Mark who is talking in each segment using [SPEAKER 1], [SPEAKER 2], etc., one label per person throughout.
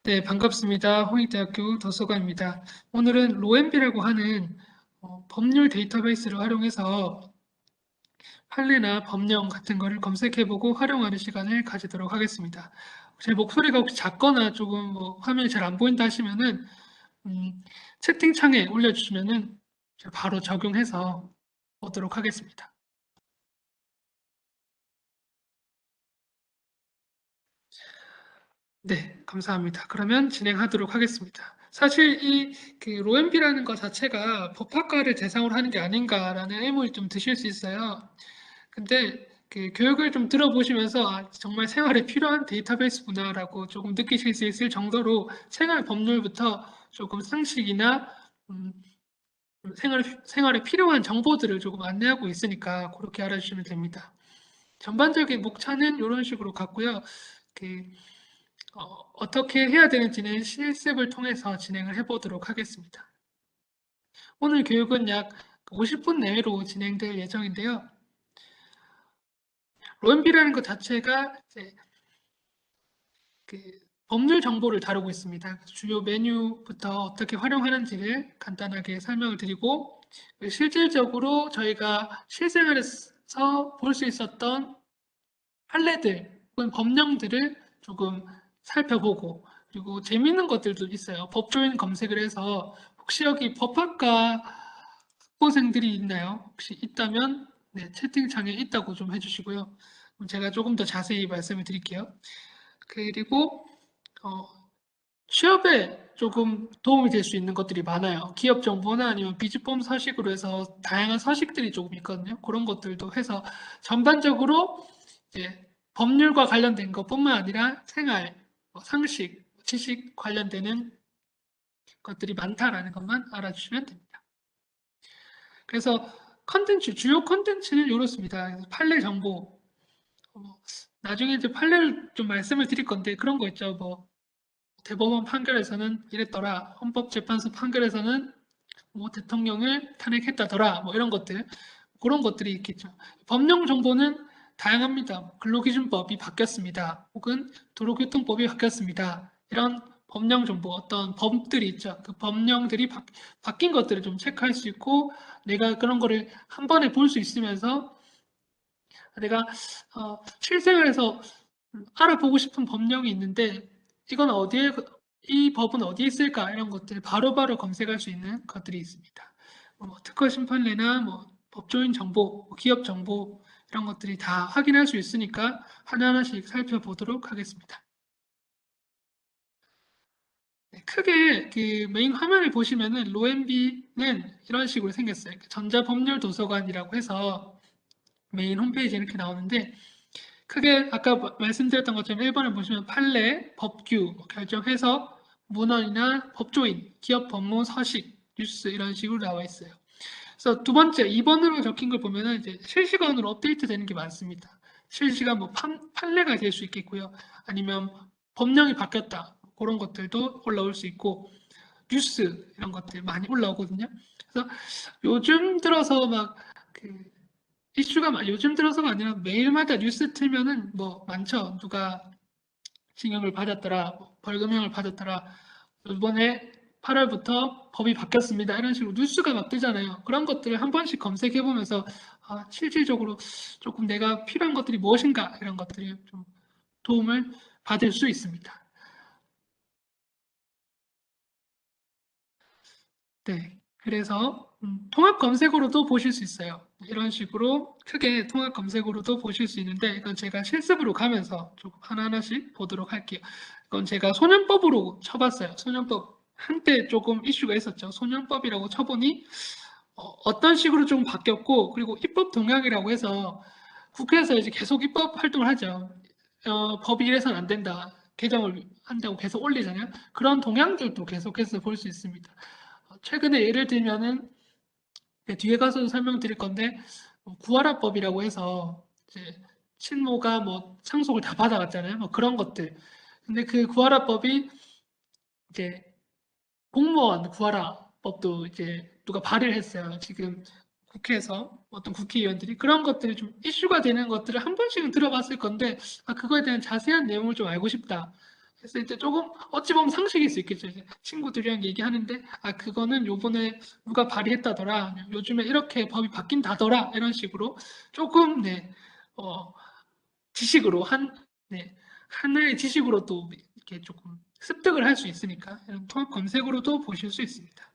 [SPEAKER 1] 네, 반갑습니다. 홍익대학교 도서관입니다. 오늘은 로엠비라고 하는 법률 데이터베이스를 활용해서 판례나 법령 같은 거를 검색해보고 활용하는 시간을 가지도록 하겠습니다. 제 목소리가 혹시 작거나 조금 화면이 잘 안 보인다 하시면은 음, 채팅창에 올려주시면은 제가 바로 적용해서 보도록 하겠습니다. 네, 감사합니다. 그러면 진행하도록 하겠습니다. 사실 그 로엠비라는 것 자체가 법학과를 대상으로 하는 게 아닌가라는 의문이 좀 드실 수 있어요. 근데 그 교육을 좀 들어보시면서 정말 생활에 필요한 데이터베이스구나라고 조금 느끼실 수 있을 정도로 생활 법률부터 조금 상식이나 음, 생활에 필요한 정보들을 조금 안내하고 있으니까 그렇게 알아주시면 됩니다. 전반적인 목차는 이런 식으로 갔고요. 그 어떻게 해야 되는지는 실습을 통해서 진행을 해보도록 하겠습니다. 오늘 교육은 약 50분 내외로 진행될 예정인데요. 로엠비라는 것 자체가 이제 그 법률 정보를 다루고 있습니다. 주요 메뉴부터 어떻게 활용하는지를 간단하게 설명을 드리고 실질적으로 저희가 실생활에서 볼 수 있었던 판례들 혹은 법령들을 조금 살펴보고 그리고 재미있는 것들도 있어요. 법조인 검색을 해서 혹시 여기 법학과 학부생들이 있나요? 혹시 있다면 네, 채팅창에 있다고 좀 해주시고요. 그럼 제가 조금 더 자세히 말씀을 드릴게요. 그리고 어, 취업에 조금 도움이 될 수 있는 것들이 많아요. 기업 정보나 아니면 비즈폼 서식으로 해서 다양한 서식들이 조금 있거든요. 그런 것들도 해서 전반적으로 이제 법률과 관련된 것뿐만 아니라 생활, 상식, 지식 관련되는 것들이 많다라는 것만 알아주시면 됩니다. 그래서 주요 컨텐츠는 이렇습니다. 그래서 판례 정보, 어, 나중에 이제 판례를 좀 말씀을 드릴 건데 그런 거 있죠. 대법원 판결에서는 이랬더라. 헌법재판소 판결에서는 대통령을 탄핵했다더라. 이런 것들. 그런 것들이 있겠죠. 법령 정보는 다양합니다. 근로기준법이 바뀌었습니다. 혹은 도로교통법이 바뀌었습니다. 이런 법령 정보, 어떤 법들이 있죠. 그 법령들이 바뀐 것들을 좀 체크할 수 있고, 내가 그런 거를 한 번에 볼 수 있으면서 내가 실생활에서 알아보고 싶은 법령이 있는데 이건 이 법은 어디에 있을까 이런 것들 바로바로 검색할 수 있는 것들이 있습니다. 특허 심판례나 법조인 정보, 기업 정보 이런 것들이 다 확인할 수 있으니까 하나하나씩 살펴보도록 하겠습니다. 네, 크게 그 메인 화면을 보시면은 로엠비는 이런 식으로 생겼어요. 전자법률도서관이라고 해서 메인 홈페이지에 이렇게 나오는데 크게 아까 말씀드렸던 것처럼 1번을 보시면 판례, 법규, 결정 해석, 문헌이나 법조인, 기업 법무, 서식, 뉴스 이런 식으로 나와 있어요. 그래서 두 번째 2번으로 적힌 걸 보면은 이제 실시간으로 업데이트 되는 게 많습니다. 실시간 판례가 될 수 있겠고요. 아니면 법령이 바뀌었다. 그런 것들도 올라올 수 있고 뉴스 이런 것들 많이 올라오거든요. 그래서 요즘 들어서 요즘 들어서가 아니라 매일마다 뉴스 틀면은 많죠. 누가 징역을 받았더라, 벌금형을 받았더라. 이번에 8월부터 법이 바뀌었습니다. 이런 식으로 뉴스가 막 뜨잖아요. 그런 것들을 한 번씩 검색해 보면서 실질적으로 조금 내가 필요한 것들이 무엇인가 이런 것들이 좀 도움을 받을 수 있습니다. 네. 그래서 통합 검색어로도 보실 수 있어요. 이런 식으로 크게 통합 검색어로도 보실 수 있는데 이건 제가 실습으로 가면서 조금 하나하나씩 보도록 할게요. 이건 제가 소년법으로 쳐봤어요. 소년법 한때 조금 이슈가 있었죠. 소년법이라고 쳐보니 떤 식으로 좀 바뀌었고 그리고 입법 동향이라고 해서 국회에서 이제 계속 입법 활동을 하죠. 법이 이래서는 안 된다. 개정을 한다고 계속 올리잖아요. 그런 동향들도 계속해서 볼 수 있습니다. 최근에 예를 들면은 뒤에 가서 설명드릴 건데 구하라법이라고 해서 이제 친모가 상속을 다 받아갔잖아요. 그런 것들. 근데 그 구하라법이 이제 공무원 구하라법도 이제 누가 발의를 했어요. 지금 국회에서 어떤 국회의원들이 그런 것들이 좀 이슈가 되는 것들을 한 번씩은 들어봤을 건데 그거에 대한 자세한 내용을 좀 알고 싶다. 했을 때 조금 어찌 보면 상식일 수 있겠죠. 이제 친구들이랑 얘기하는데 그거는 요번에 누가 발의했다더라. 요즘에 이렇게 법이 바뀐다더라. 이런 식으로 조금 어, 지식으로 네, 하나의 지식으로 또 이렇게 조금 습득을 할 수 있으니까 이런 통합 검색으로도 보실 수 있습니다.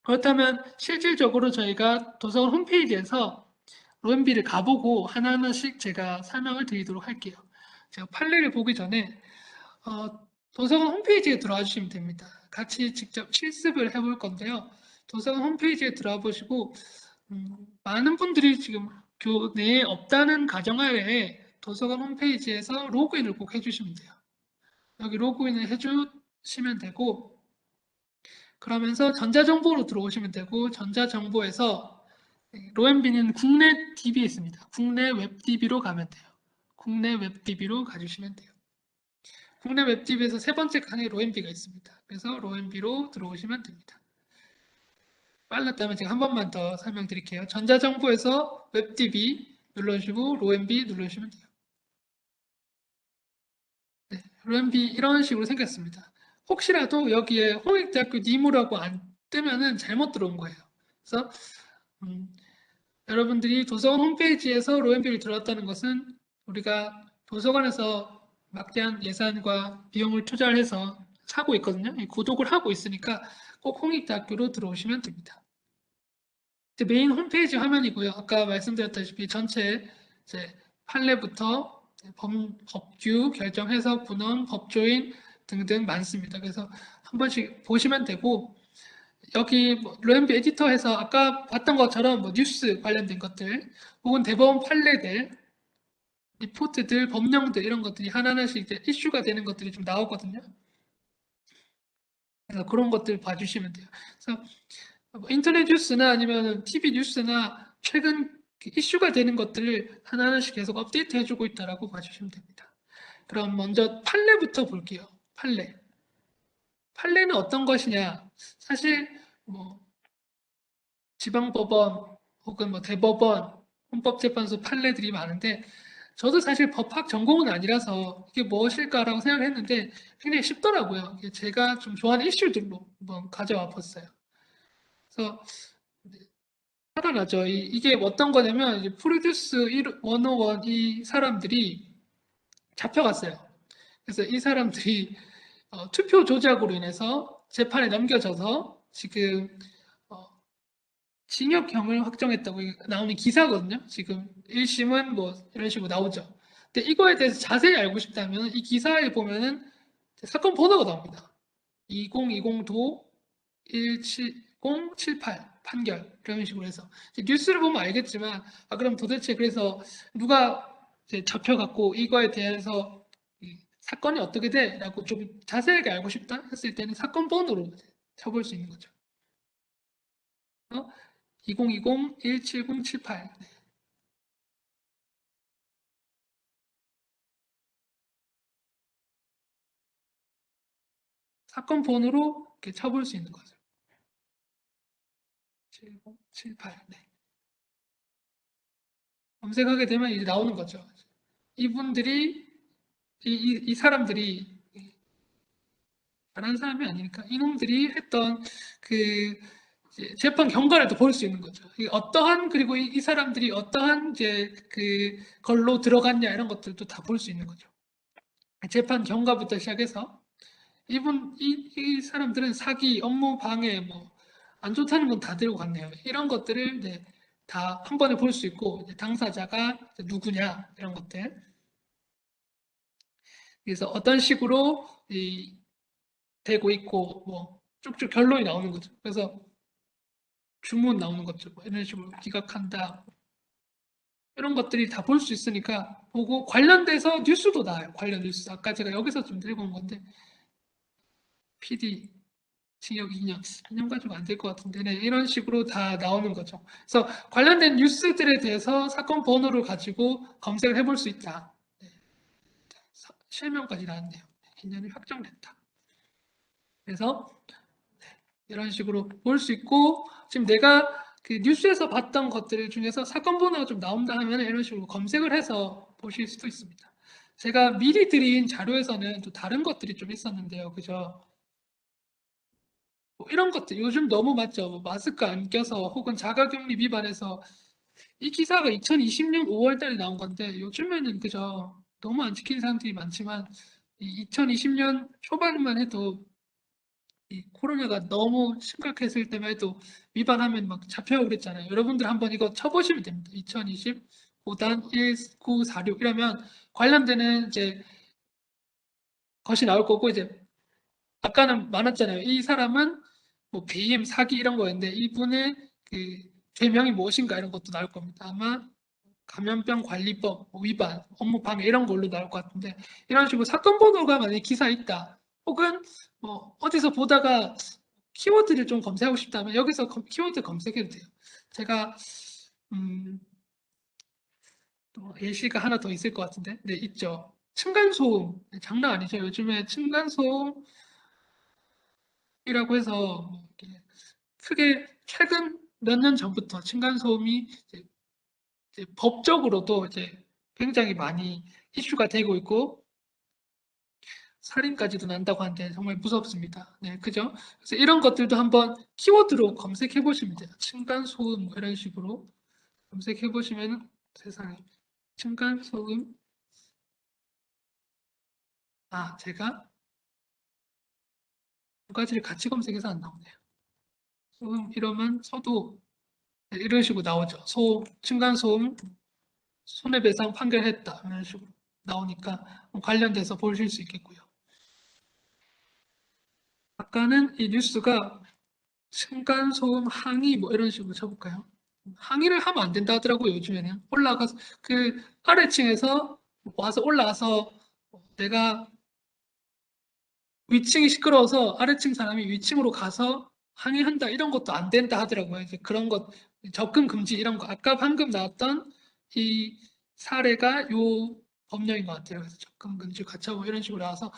[SPEAKER 1] 그렇다면 실질적으로 저희가 도서관 홈페이지에서 로엠비를 가보고 하나하나씩 제가 설명을 드리도록 할게요. 제가 판례를 보기 전에 도서관 홈페이지에 들어와 주시면 됩니다. 같이 직접 실습을 해볼 건데요. 도서관 홈페이지에 들어와 보시고 많은 분들이 지금 교내에 없다는 가정하에 도서관 홈페이지에서 로그인을 꼭 해주시면 돼요. 여기 로그인을 해주시면 되고 그러면서 전자정보로 들어오시면 되고 전자정보에서 로엠비는 국내 DB에 있습니다. 국내 웹 DB로 가면 돼요. 국내 웹 DB로 가주시면 돼요. 국내 웹 DB에서 세 번째 칸에 로엠비가 있습니다. 그래서 로엠비로 들어오시면 됩니다. 빨랐다면 제가 한 번만 더 설명드릴게요. 전자정보에서 웹 DB 눌러주시고 로엠비 눌러주시면 돼요. 네, 로엠비 이런 식으로 생겼습니다. 혹시라도 여기에 홍익대학교 니무라고 안 뜨면은 잘못 들어온 거예요. 그래서 여러분들이 도서관 홈페이지에서 로엠비를 들었다는 것은 우리가 도서관에서 막대한 예산과 비용을 투자를 해서 사고 있거든요. 구독을 하고 있으니까 꼭 홍익대학교로 들어오시면 됩니다. 메인 홈페이지 화면이고요. 아까 말씀드렸다시피 전체 이제 판례부터 법규, 결정 해석, 분원, 법조인 등등 많습니다. 그래서 한 번씩 보시면 되고 여기 로엠비 에디터에서 아까 봤던 것처럼 뉴스 관련된 것들 혹은 대법원 판례들 리포트들, 법령들 이런 것들이 하나하나씩 이제 이슈가 되는 것들이 좀 나오거든요. 그래서 그런 것들 봐주시면 돼요. 그래서 인터넷 뉴스나 아니면 TV 뉴스나 최근 이슈가 되는 것들을 하나하나씩 계속 업데이트 해주고 있다라고 봐주시면 됩니다. 그럼 먼저 판례부터 볼게요. 판례. 판례는 어떤 것이냐? 사실 지방법원 혹은 대법원, 헌법재판소 판례들이 많은데 저도 사실 법학 전공은 아니라서 이게 무엇일까라고 생각했는데 굉장히 쉽더라고요. 제가 좀 좋아하는 이슈들로 한번 가져와 봤어요. 그래서 살아나죠. 이게 어떤 거냐면 프로듀스 101 이 사람들이 잡혀갔어요. 그래서 이 사람들이 투표 조작으로 인해서 재판에 넘겨져서 지금 징역형을 확정했다고 나오는 기사거든요. 지금 1심은 이런 식으로 나오죠. 근데 이거에 대해서 자세히 알고 싶다면 이 기사에 보면은 사건 번호가 나옵니다. 2020도 17078 판결 이런 식으로 해서 뉴스를 보면 알겠지만 그럼 도대체 그래서 누가 잡혀갖고 이거에 대해서 사건이 어떻게 돼? 라고 좀 자세하게 알고 싶다 했을 때는 사건 번호로 쳐볼 수 있는 거죠. 2020-17078 사건 번호로 이렇게 쳐볼 수 있는 거죠. 7078 네. 검색하게 되면 이제 나오는 거죠. 이분들이 이 사람들이 잘한 사람이 아니니까 이놈들이 했던 그 재판 경과를 또 볼 수 있는 거죠. 어떠한 그리고 이 사람들이 어떠한 이제 그 걸로 들어갔냐 이런 것들도 다 볼 수 있는 거죠. 재판 경과부터 시작해서 이 사람들은 사기, 업무 방해 안 좋다는 건 다 들고 갔네요. 이런 것들을 다 한 번에 볼 수 있고 당사자가 누구냐 이런 것들. 그래서 어떤 식으로 되고 있고 쭉쭉 결론이 나오는 거죠. 그래서 주문 나오는 거죠. 이런 식으로 기각한다. 이런 것들이 다 볼 수 있으니까 보고 관련돼서 뉴스도 나와요. 관련 뉴스. 아까 제가 여기서 좀 들고 온 건데 PD 징역 2년, 2년 가지고 안 될 것 같은데 이런 식으로 다 나오는 거죠. 그래서 관련된 뉴스들에 대해서 사건 번호를 가지고 검색을 해볼 수 있다. 실명까지 나왔네요. 개념이 확정됐다. 그래서 이런 식으로 볼 수 있고 지금 내가 그 뉴스에서 봤던 것들 중에서 사건 번호가 좀 나온다 하면 이런 식으로 검색을 해서 보실 수도 있습니다. 제가 미리 드린 자료에서는 또 다른 것들이 좀 있었는데요. 그죠? 뭐 이런 것들 요즘 너무 많죠. 뭐 마스크 안 껴서 혹은 자가격리 위반해서 이 기사가 2020년 5월 달에 나온 건데 요즘에는 그죠? 너무 안 지키는 사람들이 많지만 이 2020년 초반만 해도 이 코로나가 너무 심각했을 때만 해도 위반하면 막 잡혀오고 그랬잖아요. 여러분들 한번 이거 쳐보시면 됩니다. 2020 5단 1946 이러면 관련되는 이제 것이 나올 거고 이제 아까는 많았잖아요. 이 사람은 뭐 배임, 사기 이런 거였는데 이분의 그 죄명이 무엇인가 이런 것도 나올 겁니다. 아마 감염병 관리법 뭐 위반, 업무 방해 이런 걸로 나올 것 같은데 이런 식으로 사건 번호가 만약에 기사에 있다. 혹은 뭐 어디서 보다가 키워드를 좀 검색하고 싶다면 여기서 키워드 검색해도 돼요. 제가 또 예시가 하나 더 있을 것 같은데 네 있죠. 층간소음 네, 장난 아니죠. 요즘에 층간소음이라고 해서 뭐 이렇게 크게 최근 몇 년 전부터 층간소음이 이제 법적으로도 이제 굉장히 많이 이슈가 되고 있고 살인까지도 난다고 하는데 정말 무섭습니다. 네, 그죠? 그래서 이런 것들도 한번 키워드로 검색해 보시면 돼요. 층간소음 뭐 이런 식으로 검색해 보시면 세상에 층간소음 제가 두 가지를 같이 검색해서 안 나오네요. 소음 이러면 서도 네, 이런 식으로 나오죠. 층간소음 손해배상 판결했다 이런 식으로 나오니까 관련돼서 보실 수 있겠고요. 아까는 이 뉴스가 층간소음 항의 뭐 이런 식으로 쳐볼까요? 항의를 하면 안 된다 하더라고요, 요즘에는. 올라가서, 그 아래층에서 와서 올라와서 내가 위층이 시끄러워서 아래층 사람이 위층으로 가서 항의한다 이런 것도 안 된다 하더라고요. 이제 그런 것, 접근 금지 이런 거. 아까 방금 나왔던 이 사례가 요 법령인 것 같아요. 그래서 접근 금지 가처분 이런 식으로 나와서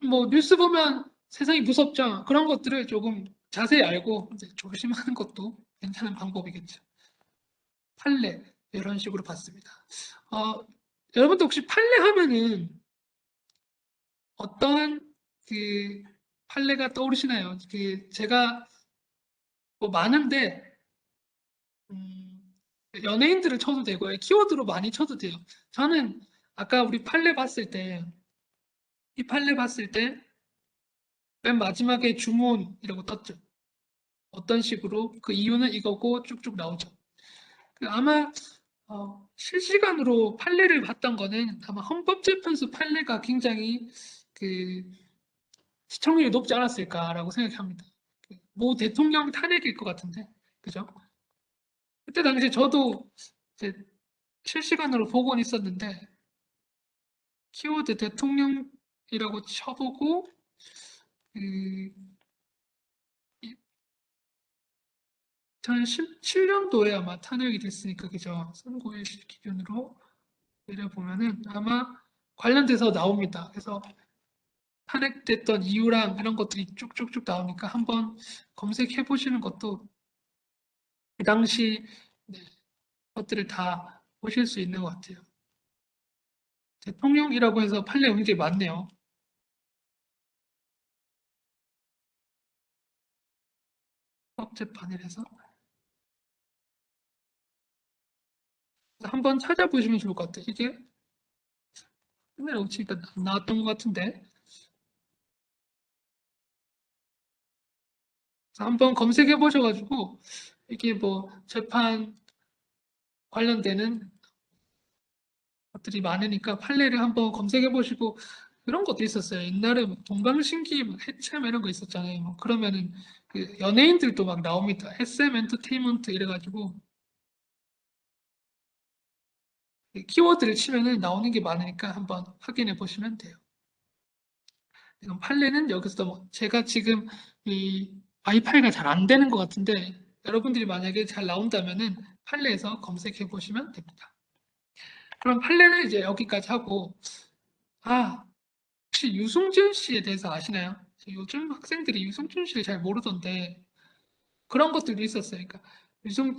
[SPEAKER 1] 뭐 뉴스 보면 세상이 무섭죠. 그런 것들을 조금 자세히 알고 이제 조심하는 것도 괜찮은 방법이겠죠. 판례 이런 식으로 봤습니다. 어, 여러분도 혹시 판례 하면은 어떠한 그 판례가 떠오르시나요? 그 제가 뭐 많은데 연예인들을 쳐도 되고요. 키워드로 많이 쳐도 돼요. 저는 아까 우리 판례 봤을 때 이 판례 봤을 때 맨 마지막에 주문이라고 떴죠. 어떤 식으로 그 이유는 이거고 쭉쭉 나오죠. 아마 실시간으로 판례를 봤던 거는 아마 헌법재판소 판례가 굉장히 그 시청률이 높지 않았을까라고 생각합니다. 모 대통령 탄핵일 것 같은데, 그죠? 그때 당시 저도 이제 실시간으로 보곤 있었는데 키워드 대통령이라고 쳐보고 그 2017년도에 아마 탄핵이 됐으니까 그죠? 선고일 기준으로 내려보면은 아마 관련돼서 나옵니다. 그래서 탄핵됐던 이유랑 이런 것들이 쭉쭉쭉 나오니까 한번 검색해 보시는 것도 그 당시 네, 것들을 다 보실 수 있는 것 같아요. 대통령이라고 해서 판례 굉장히 많네요. 헌법재판이라서 한번 찾아보시면 좋을 것 같아요. 이게 옛날에 치니까 나왔던 것 같은데 한번 검색해 보셔가지고 이게 뭐 재판 관련되는 것들이 많으니까 판례를 한번 검색해 보시고 그런 것도 있었어요. 옛날에 뭐 동방신기 막 해체 이런 거 있었잖아요. 뭐 그러면은 그 연예인들도 막 나옵니다. SM 엔터테인먼트 이래가지고 키워드를 치면은 나오는 게 많으니까 한번 확인해 보시면 돼요. 지금 판례는 여기서 뭐 제가 지금 이 와이파이가 잘 안 되는 것 같은데 여러분들이 만약에 잘 나온다면은 판례에서 검색해 보시면 됩니다. 그럼 판례는 이제 여기까지 하고 아 혹시 유승준 씨에 대해서 아시나요? 요즘 학생들이 유승준 씨를 잘 모르던데 그런 것들도 있었어요. 그러니까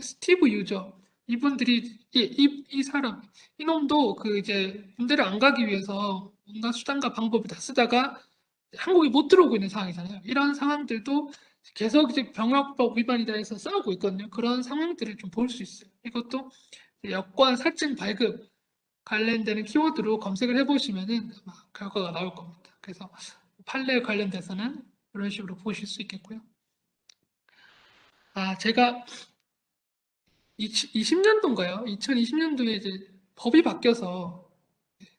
[SPEAKER 1] 스티브 유죠. 이분들이 이 사람 이놈도 그 이제 군대를 안 가기 위해서 뭔가 수단과 방법을 다 쓰다가 한국에 못 들어오고 있는 상황이잖아요. 이런 상황들도 계속 이제 병역법 위반이다 해서 싸우고 있거든요. 그런 상황들을 좀 볼 수 있어요. 이것도 여권 사증 발급 관련되는 키워드로 검색을 해보시면은 아마 결과가 나올 겁니다. 그래서 판례 관련돼서는 이런 식으로 보실 수 있겠고요. 제가 20년도인가요? 2020년도에 이제 법이 바뀌어서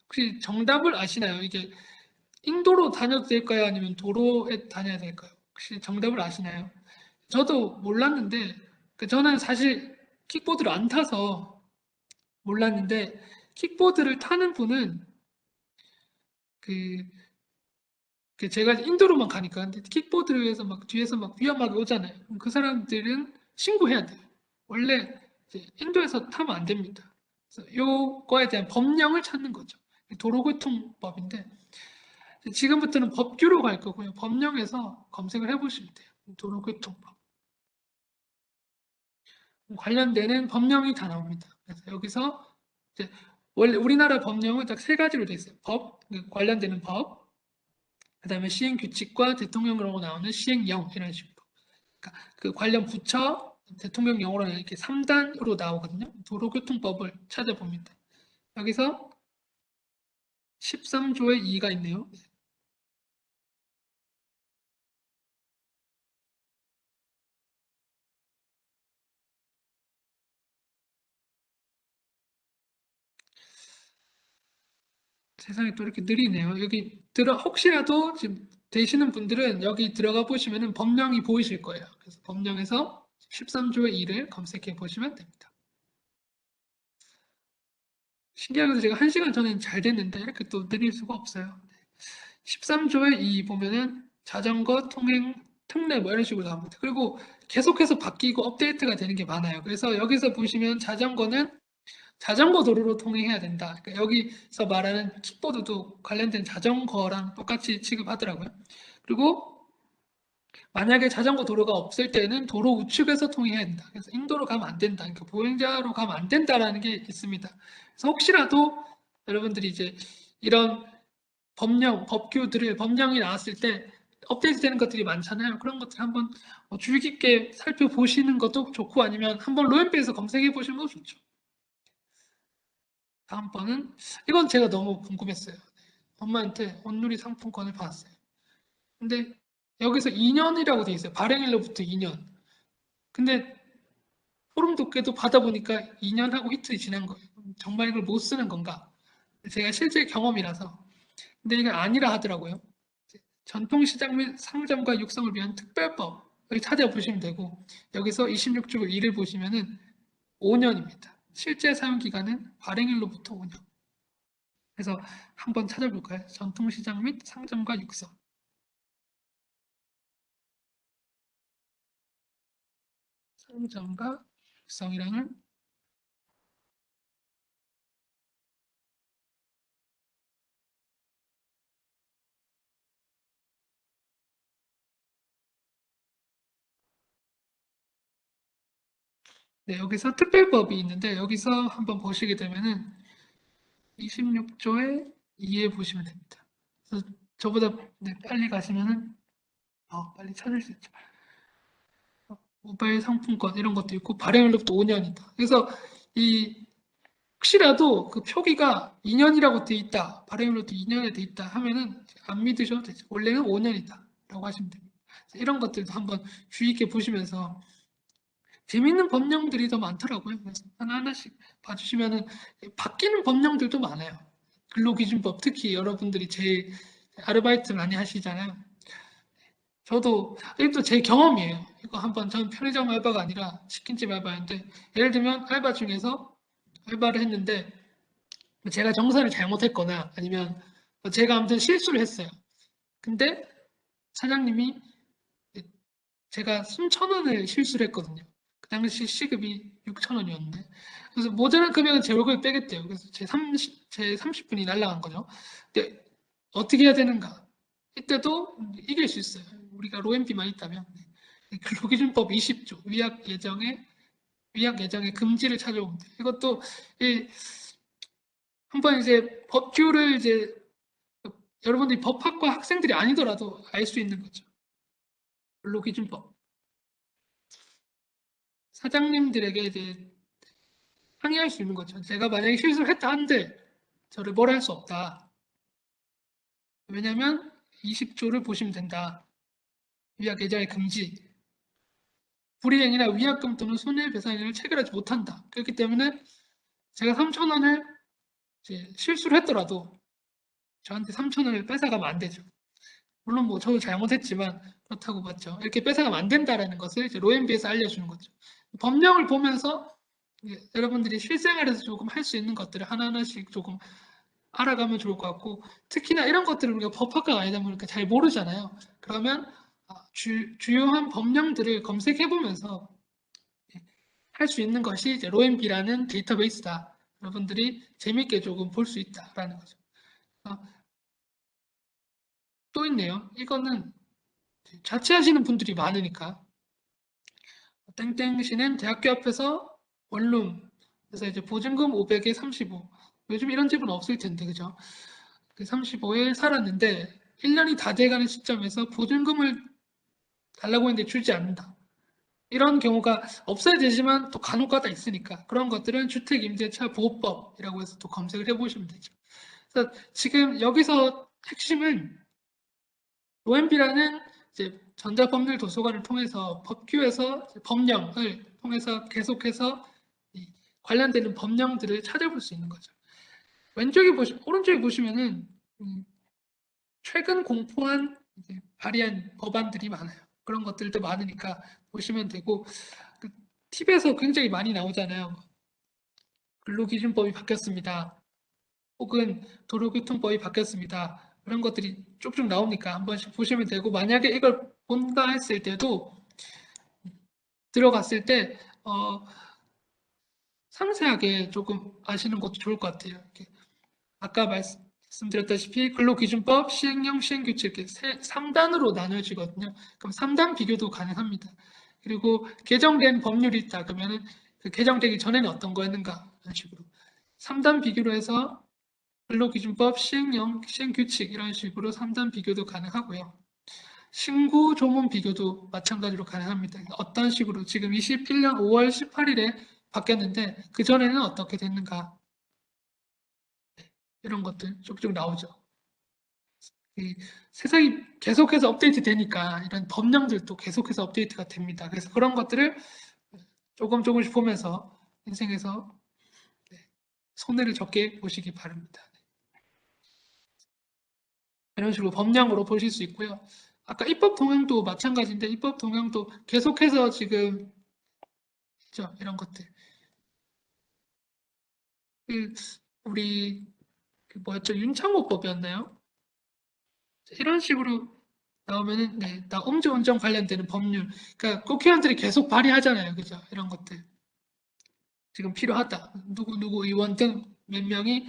[SPEAKER 1] 혹시 정답을 아시나요? 이게 인도로 다녀도 될까요? 아니면 도로에 다녀야 될까요? 혹시 정답을 아시나요? 저도 몰랐는데 저는 사실 킥보드를 안 타서 몰랐는데 킥보드를 타는 분은 그, 제가 인도로만 가니까 근데 킥보드를 위해서 막 뒤에서 막 위험하게 오잖아요. 그럼 그 사람들은 신고해야 돼요. 원래 이제 인도에서 타면 안 됩니다. 그래서 요거에 대한 법령을 찾는 거죠. 도로교통법인데 지금부터는 법규로 갈 거고요. 법령에서 검색을 해보시면 돼요. 도로교통법. 관련되는 법령이 다 나옵니다. 그래서 여기서 이제 원래 우리나라 법령은 딱 세 가지로 되어 있어요. 법, 관련되는 법, 그다음에 시행 규칙과 대통령령으로 나오는 시행령 이런 식으로. 그러니까 그 관련 부처, 대통령령으로 이렇게 3단으로 나오거든요. 도로교통법을 찾아봅니다. 여기서 13조의 2가 있네요. 세상에 또 이렇게 느리네요. 여기 혹시라도 지금 되시는 분들은 여기 들어가 보시면은 법령이 보이실 거예요. 그래서 법령에서 13조의 2를 검색해 보시면 됩니다. 신기하게도 제가 1시간 전에는 잘 됐는데 이렇게 또 느릴 수가 없어요. 13조의 2 보면은 자전거 통행 특례 뭐 이런 식으로 나옵니다. 그리고 계속해서 바뀌고 업데이트가 되는 게 많아요. 그래서 여기서 보시면 자전거는 자전거 도로로 통행해야 된다. 그러니까 여기서 말하는 킥보드도 관련된 자전거랑 똑같이 취급하더라고요. 그리고 만약에 자전거 도로가 없을 때는 도로 우측에서 통행해야 된다. 그래서 인도로 가면 안 된다. 그러니까 보행자로 가면 안 된다라는 게 있습니다. 그래서 혹시라도 여러분들이 이제 이런 법령이 나왔을 때 업데이트 되는 것들이 많잖아요. 그런 것들 한번 주의 깊게 살펴보시는 것도 좋고 아니면 한번 로엔비에서 검색해 보시는 것도 좋죠. 다음번은 이건 제가 너무 궁금했어요. 엄마한테 온누리 상품권을 받았어요. 근데 여기서 2년이라고 돼 있어요. 발행일로부터 2년. 근데 소름 돋게도 받아보니까 2년하고 이틀이 지난 거예요. 정말 이걸 못 쓰는 건가? 제가 실제 경험이라서. 근데 이게 아니라 하더라고요. 전통시장 및 상점과 육성을 위한 특별법을 찾아보시면 되고 여기서 26조 1을 보시면은 5년입니다. 실제 사용 기간은 발행일로부터 5년. 그래서 한번 찾아볼까요? 전통시장 및 상점과 육성. 상점과 육성이랑은 네, 여기서 특별법이 있는데 여기서 한번 보시게 되면은 26조에 2에 보시면 됩니다. 그래서 저보다 네, 빨리 가시면은 빨리 찾을 수 있죠. 모바일 상품권 이런 것도 있고 발행일로부터 5년이다. 그래서 이 혹시라도 그 표기가 2년이라고 돼 있다, 발행일로부터 2년에 돼 있다 하면은 안 믿으셔도 되죠. 원래는 5년이다라고 하시면 됩니다. 이런 것들도 한번 주의 있게 보시면서 재밌는 법령들이 더 많더라고요. 그래서 하나하나씩 봐주시면은 바뀌는 법령들도 많아요. 근로기준법 특히 여러분들이 제일 아르바이트 많이 하시잖아요. 저도 이것도 제 경험이에요. 이거 한번 저는 편의점 알바가 아니라 치킨집 알바였는데 예를 들면 알바 중에서 알바를 했는데 제가 정사를 잘못했거나 아니면 제가 아무튼 실수를 했어요. 근데 사장님이 제가 3,000원을 실수를 했거든요. 그 당시 시급이 6,000원이었는데 그래서 모자란 금액은 제 월급에 빼겠대요. 그래서 제 30분이 날라간 거죠. 근데 어떻게 해야 되는가? 이때도 이길 수 있어요. 우리가 로엔비만 있다면 근로기준법 20조 위약 예정에 위약 예정의 금지를 찾아보면 돼요. 이것도 한번 이제 법규를 이제 여러분들이 법학과 학생들이 아니더라도 알 수 있는 거죠. 근로기준법. 사장님들에게 이제 항의할 수 있는 거죠. 제가 만약에 실수를 했다 한들 저를 뭐라 할 수 없다. 왜냐면 20조를 보시면 된다. 위약 예정의 금지. 불이행이나 위약금 또는 손해배상액을 체결하지 못한다. 그렇기 때문에 제가 3,000원을 실수를 했더라도 저한테 3,000원을 뺏어가면 안 되죠. 물론 뭐 저도 잘못했지만 그렇다고 봤죠. 이렇게 뺏어가면 안 된다라는 것을 이제 로엔비에서 알려주는 거죠. 법령을 보면서 여러분들이 실생활에서 조금 할 수 있는 것들을 하나하나씩 조금 알아가면 좋을 것 같고, 특히나 이런 것들을 우리가 법학과가 아니다 보니까 잘 모르잖아요. 그러면 주요한 법령들을 검색해 보면서 할 수 있는 것이 이제 로엔비라는 데이터베이스다. 여러분들이 재밌게 조금 볼 수 있다라는 거죠. 또 있네요. 이거는 자취하시는 분들이 많으니까 땡땡시는 대학교 앞에서 원룸 그래서 이제 보증금 500에 35 요즘 이런 집은 없을 텐데 그죠? 그 35에 살았는데 1년이 다 돼가는 시점에서 보증금을 달라고 했는데 주지 않는다. 이런 경우가 없어야 되지만 또 간혹가다 있으니까 그런 것들은 주택임대차 보호법이라고 해서 또 검색을 해보시면 되죠. 그래서 지금 여기서 핵심은 OMB라는 이제 전자법률 도서관을 통해서 법규에서 법령을 통해서 계속해서 관련되는 법령들을 찾아볼 수 있는 거죠. 오른쪽에 보시면은 최근 공포한 발의한 법안들이 많아요. 그런 것들도 많으니까 보시면 되고 그 팁에서 굉장히 많이 나오잖아요. 근로기준법이 바뀌었습니다. 혹은 도로교통법이 바뀌었습니다. 그런 것들이 쭉쭉 나오니까 한 번씩 보시면 되고 만약에 이걸 본다 했을 때도 들어갔을 때 상세하게 조금 아시는 것도 좋을 것 같아요. 이렇게 아까 말씀드렸다시피 근로기준법, 시행령, 시행규칙 이렇게 3단으로 나눠지거든요. 그럼 3단 비교도 가능합니다. 그리고 개정된 법률이 있다 그러면은 그 개정되기 전에는 어떤 거였는가 이런 식으로 3단 비교로 해서 근로기준법, 시행령, 시행규칙 이런 식으로 3단 비교도 가능하고요. 신고 조문 비교도 마찬가지로 가능합니다. 어떤 식으로 지금 21년 5월 18일에 바뀌었는데 그 전에는 어떻게 됐는가 이런 것들 쭉쭉 나오죠. 세상이 계속해서 업데이트 되니까 이런 법령들도 계속해서 업데이트가 됩니다. 그래서 그런 것들을 조금씩 보면서 인생에서 손해를 적게 보시기 바랍니다. 이런 식으로 법령으로 보실 수 있고요. 아까 입법 동향도 마찬가지인데 입법 동향도 계속해서 지금 있죠. 이런 것들. 우리 뭐였죠? 윤창호법이었나요? 이런 식으로 나오면은 나 음주운전 관련되는 법률. 그러니까 국회의원들이 계속 발의하잖아요. 그죠? 이런 것들. 지금 필요하다. 누구 의원 등 몇 명이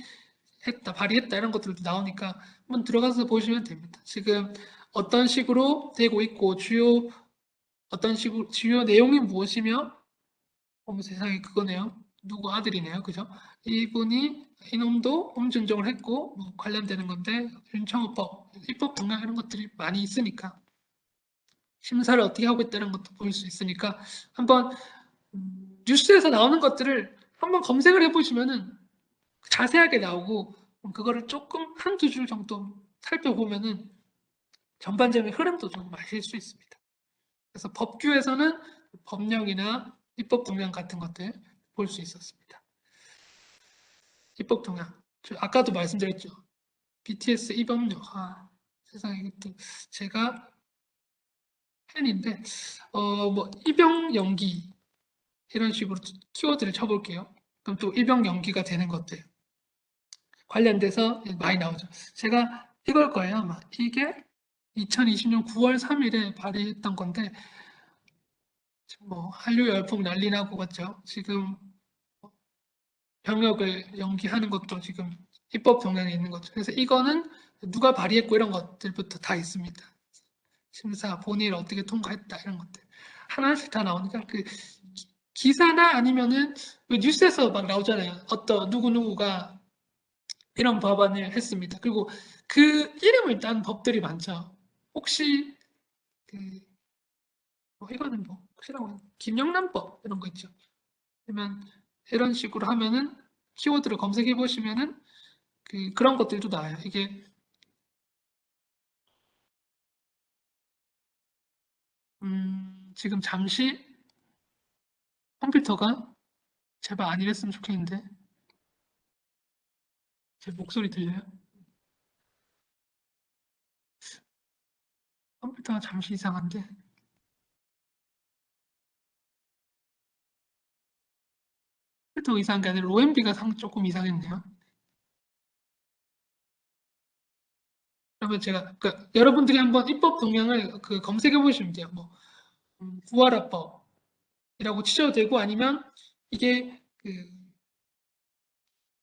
[SPEAKER 1] 했다, 발의했다 이런 것들도 나오니까 한번 들어가서 보시면 됩니다. 지금 어떤 식으로 되고 있고 주요 내용이 무엇이며 어머 세상에 그거네요. 누구 아들이네요. 그죠? 이놈도 음주운전을 했고 뭐 관련되는 건데 윤창호법, 입법 동향 이런 것들이 많이 있으니까 심사를 어떻게 하고 있다는 것도 볼 수 있으니까 한번 뉴스에서 나오는 것들을 한번 검색을 해보시면은 자세하게 나오고 그거를 조금 한두 줄 정도 살펴보면은 전반적인 흐름도 좀 아실 수 있습니다. 그래서 법규에서는 법령이나 입법 동향 같은 것들 볼 수 있었습니다. 입법 동향. 아까도 말씀드렸죠. BTS 입법료. 세상에 이것도 제가 팬인데 뭐 입영 연기 이런 식으로 키워드를 쳐볼게요. 그럼 또 입영 연기가 되는 것들 관련돼서 많이 나오죠. 제가 이걸 거예요, 아마. 이게 2020년 9월 3일에 발의했던 건데 뭐 한류 열풍 난리 나고 같죠. 지금 병역을 연기하는 것도 지금 입법 동향에 있는 거죠. 그래서 이거는 누가 발의했고 이런 것들부터 다 있습니다. 심사, 본회의를 어떻게 통과했다 이런 것들 하나씩 다 나오니까 기사나 아니면은 왜 뉴스에서 막 나오잖아요. 어떤 누구누구가 이런 법안을 했습니다. 그리고 그 이름을 딴 법들이 많죠. 혹시 그 이거는 뭐 혹시라고 김영란법 이런 거 있죠. 그러면 이런 식으로 하면은 키워드를 검색해 보시면은 그런 것들도 나와요. 이게 지금 잠시 컴퓨터가 제발 안 이랬으면 좋겠는데 제 목소리 들려요? 컴퓨터가 잠시 이상한데 컴퓨터가 이상한 게 아니라 OMB가 조금 이상했네요. 그러면 제가 그러니까 여러분들이 한번 입법 동향을 검색해 보시면 돼요. 뭐 부활화법이라고 치셔도 되고 아니면 이게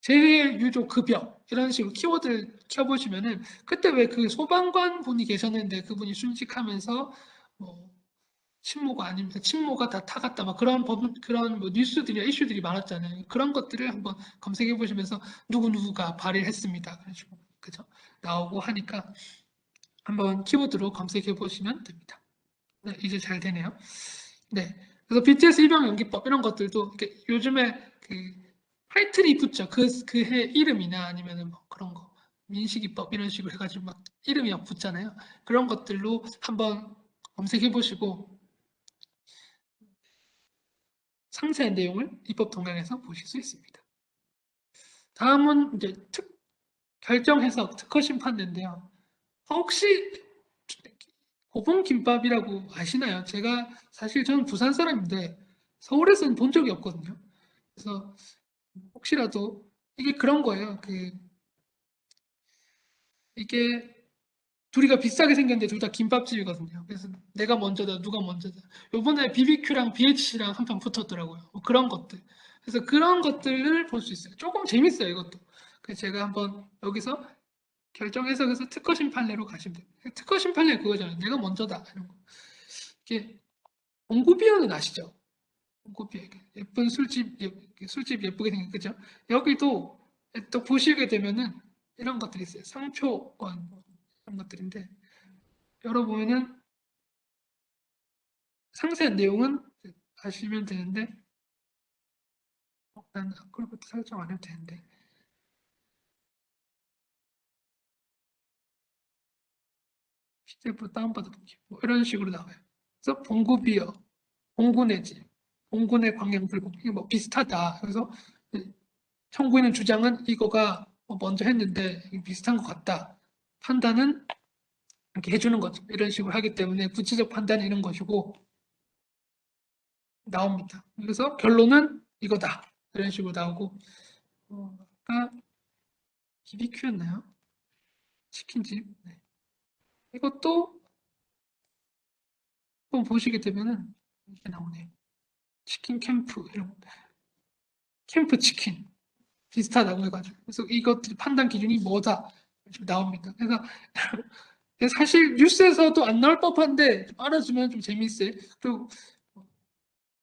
[SPEAKER 1] 재유조 급여 이런 식으로 키워드를 켜보시면은 그때 왜 그 소방관 분이 계셨는데 그분이 순직하면서 뭐 친모가 아니면 친모가 다 타갔다 막 그런 뭐 뉴스들이나 이슈들이 많았잖아요. 그런 것들을 한번 검색해 보시면서 누구 누구가 발의를 했습니다. 그런 식으로 그죠? 나오고 하니까 한번 키워드로 검색해 보시면 됩니다. 네, 이제 잘 되네요. 네. 그래서 BTS 입양 연기법 이런 것들도 이렇게 요즘에 타이틀이 붙죠. 그 해 이름이나 아니면은 뭐 그런 거. 민식이법 이런 식으로 해가지고 막 이름이 막 붙잖아요. 그런 것들로 한번 검색해 보시고 상세한 내용을 입법 동향에서 보실 수 있습니다. 다음은 이제 결정 해석 특허 심판인데요. 혹시 고봉김밥이라고 아시나요? 제가 사실 저는 부산 사람인데 서울에서는 본 적이 없거든요. 그래서 혹시라도 이게 그런 거예요. 이게 둘이가 비싸게 생겼는데 둘 다 김밥집이거든요. 그래서 내가 먼저다, 누가 먼저다. 요번에 BBQ랑 BHC랑 한 판 붙었더라고요. 뭐 그런 것들. 그래서 그런 것들을 볼 수 있어요. 조금 재밌어요, 이것도. 그래서 제가 한번 여기서 결정 해석에서 특허 심판례로 가시면 돼요. 특허 심판례 그거잖아요. 내가 먼저다. 이런 거. 이게 봉구비어는 아시죠? 봉구비어. 예쁜 술집 예쁘게 생긴 그죠? 여기도 또 보시게 되면은 이런 것들이 있어요. 상표권 뭐 이런 것들인데 열어보면은 상세한 내용은 아시면 되는데 난 그걸부터 설정 안 해도 되는데 PDF로 다운받아볼게요. 뭐 이런 식으로 나와요. 그래서 봉구비어, 봉군의 집, 봉군의 광양불복 이게 뭐 비슷하다. 그래서 청구인의 주장은 이거가 뭐 먼저 했는데 비슷한 것 같다. 판단은 이렇게 해주는 거죠. 이런 식으로 하기 때문에 구체적 판단이 이런 것이고 나옵니다. 그래서 결론은 이거다. 이런 식으로 나오고 아까 BBQ였나요? 치킨집. 네. 이것도 한번 보시게 되면은 이렇게 나오네요. 치킨 캠프 이런 캠프 치킨 비슷하다고 해가지고 그래서 이것들 판단 기준이 뭐다 지금 나옵니다. 그래서 사실 뉴스에서도 안 나올 법한데 좀 알아주면 좀 재미있어요. 그리고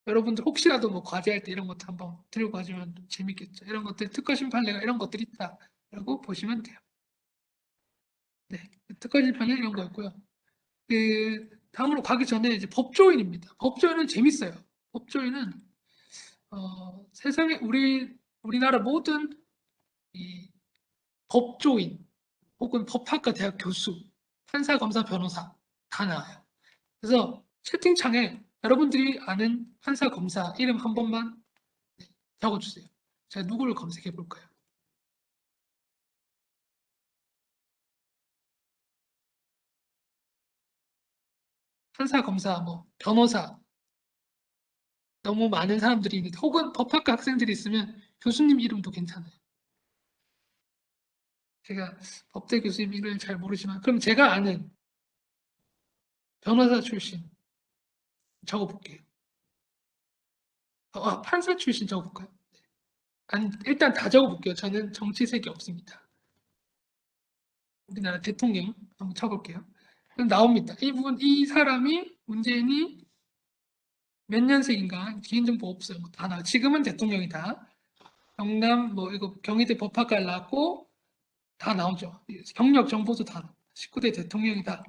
[SPEAKER 1] 여러분들 혹시라도 뭐 과제할 때 이런 것도 한번 들고 가시면 좀 재밌겠죠. 이런 것들 특허 심판례가 이런 것들이 있다라고 보시면 돼요. 네, 특허 심판례 이런 거였고요. 다음으로 가기 전에 이제 법조인입니다. 법조인은 재밌어요. 법조인은 세상에 우리나라 모든 이 법조인 혹은 법학과 대학 교수, 판사, 검사, 변호사 다 나와요. 그래서 채팅창에 여러분들이 아는 판사, 검사 이름 한 번만 적어주세요. 제가 누구를 검색해 볼까요? 판사, 검사, 뭐 변호사 너무 많은 사람들이 있는데 혹은 법학과 학생들이 있으면 교수님 이름도 괜찮아요. 제가 법대 교수님 이름을 잘 모르지만 그럼 제가 아는 변호사 출신 적어볼게요. 판사 출신 적어볼까요? 아니, 일단 다 적어볼게요. 저는 정치색이 없습니다. 우리나라 대통령 한번 쳐볼게요. 그럼 나옵니다. 이 사람이 문재인이 몇 년생인가 개인정보 없어요. 뭐다 나와. 지금은 대통령이다. 경남 뭐 이거 경희대 법학과를 나왔고 다 나오죠. 경력 정보도 다 나와. 19대 대통령이다.